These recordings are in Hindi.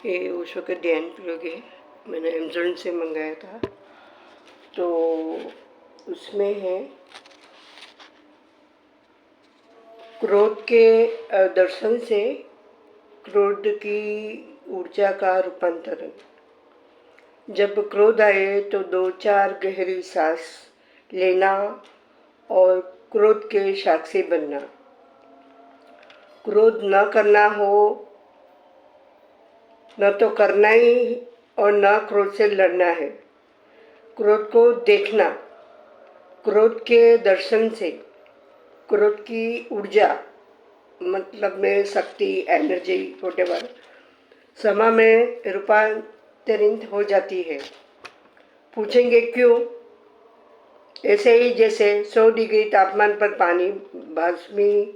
ये ओशो का ध्यान प्रयोग है। मैंने अमेज़न से मंगाया था, तो उसमें है क्रोध के दर्शन से क्रोध की ऊर्जा का रूपांतरण। जब क्रोध आए तो 2-4 गहरी सांस लेना और क्रोध के साक्षी बनना। क्रोध न करना हो, न तो करना ही और न क्रोध से लड़ना है। क्रोध को देखना, क्रोध के दर्शन से क्रोध की ऊर्जा, मतलब में शक्ति, एनर्जी, व्हाटएवर, समा में रूपांतरित हो जाती है। पूछेंगे क्यों? ऐसे ही जैसे 100 डिग्री तापमान पर पानी बाष्पीभूत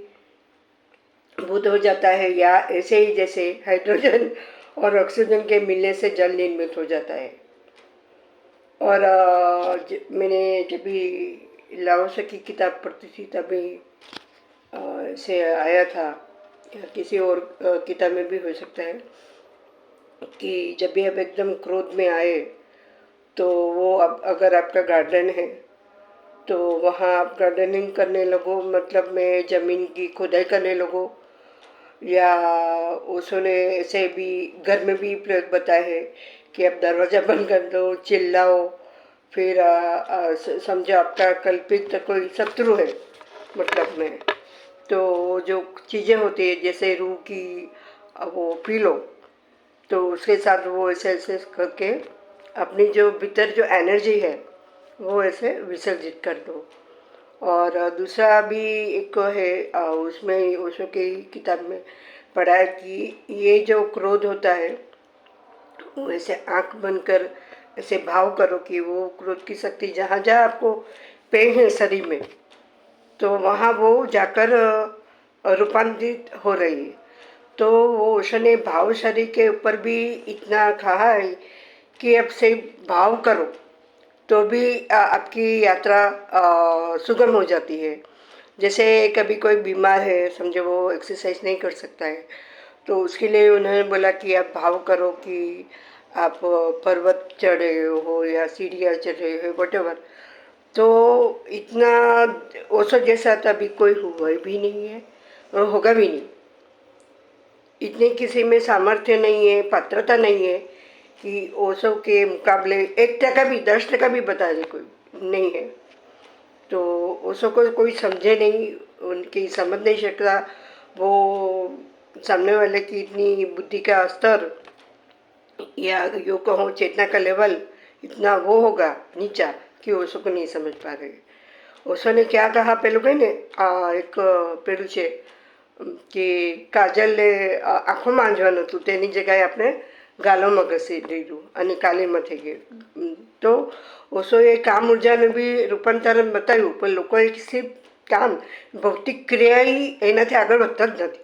हो जाता है, या ऐसे ही जैसे हाइड्रोजन और ऑक्सीजन के मिलने से जल निर्मित हो जाता है। और मैंने जब भी लाओसे की किताब पढ़ती थी तभी से आया था, या किसी और किताब में भी हो सकता है, कि जब भी आप एकदम क्रोध में आए तो वो अगर आपका गार्डन है तो वहाँ आप गार्डनिंग करने लगो, मतलब में ज़मीन की खुदाई करने लगो, या उसने ऐसे भी घर में भी प्रयोग बताया है कि आप दरवाज़ा बंद कर दो, चिल्लाओ, फिर समझो आपका कल्पित कोई शत्रु है, मतलब में तो जो चीज़ें होती है जैसे रूह की वो पी लो, तो उसके साथ वो ऐसे ऐसे करके अपनी जो भीतर जो एनर्जी है वो ऐसे विसर्जित कर दो। और दूसरा भी एक है, उसमें ओशो की किताब में पढ़ा है कि ये जो क्रोध होता है वो ऐसे आँख बंद कर ऐसे भाव करो कि वो क्रोध की शक्ति जहाँ जहाँ आपको पेन है शरीर में, तो वहाँ वो जाकर रूपांतरित हो रही है। तो वो ओशो ने भाव शरीर के ऊपर भी इतना कहा है कि अब से भाव करो तो भी आपकी यात्रा सुगम हो जाती है। जैसे कभी कोई बीमार है, समझो वो एक्सरसाइज नहीं कर सकता है, तो उसके लिए उन्होंने बोला कि आप भाव करो कि आप पर्वत चढ़ रहे हो या सीढ़ियाँ चढ़ रहे हो, व्हाटएवर। तो इतना ओशो जैसा तो अभी कोई हुआ भी नहीं है और होगा भी नहीं। इतने किसी में सामर्थ्य नहीं है, पात्रता नहीं है कि ओशो के मुकाबले 1% भी, 10% भी बता दे कोई नहीं है। तो ओशो को कोई समझे नहीं, उनकी समझ नहीं सकता, वो सामने वाले की इतनी बुद्धि का स्तर, या यो कहो चेतना का लेवल इतना वो होगा नीचा कि ओशो को नहीं समझ पा रहे। ओशो ने क्या कहा पेलू ने एक पेलू છે કે કાજલ આંખોમાં આંજવાનું હતું, તેની જગ્યાએ આપણે ગાલોમાં ઘસી દીધું અને કાલીમાં થઈ ગયું। તો ઓશોએ કામ ઉર્જાનું બી રૂપાંતરણ બતાવ્યું, પણ લોકોએ સિર્ફ કામ, ભૌતિક ક્રિયા એનાથી આગળ વધતા જ નથી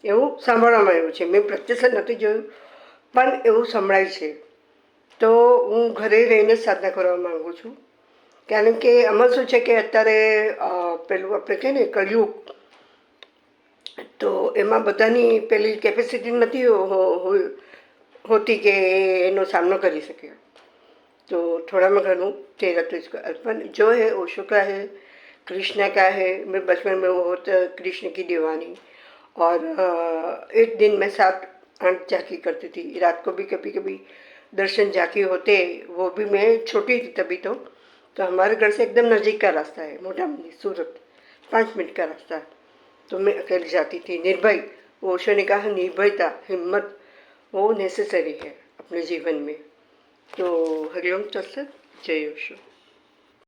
એવું સાંભળવામાં આવ્યું છે। મેં પ્રત્યક્ષ નથી જોયું, પણ એવું સંભળાય છે। તો હું ઘરે રહીને જ સાધના કરવા માગું છું, કારણ કે આમાં શું છે કે અત્યારે પેલું આપણે કહીએ ને કળિયુગ, તો એમાં બધાની પેલી કેપેસિટી નથી होती कि एनो सामना कर सके। तो थोड़ा मैं घणुं तेरा तो इसका अर्पण जो है ओशो का है, कृष्ण का है। मैं बचपन में बहुत कृष्ण की दीवानी, और एक दिन में 7-8 झांकी करती थी। रात को भी कभी कभी दर्शन झांकी होते, वो भी मैं छोटी थी तभी। तो हमारे घर से एकदम नज़दीक का रास्ता है, मोटा मंदिर सूरत, 5 मिनट का रास्ता है। तो मैं अकेले जाती थी निर्भय। ओशो ने कहा निर्भयता, हिम्मत वो नेसेसरी है अपने जीवन में। तो हरिओम तत्सत, जय ओशो।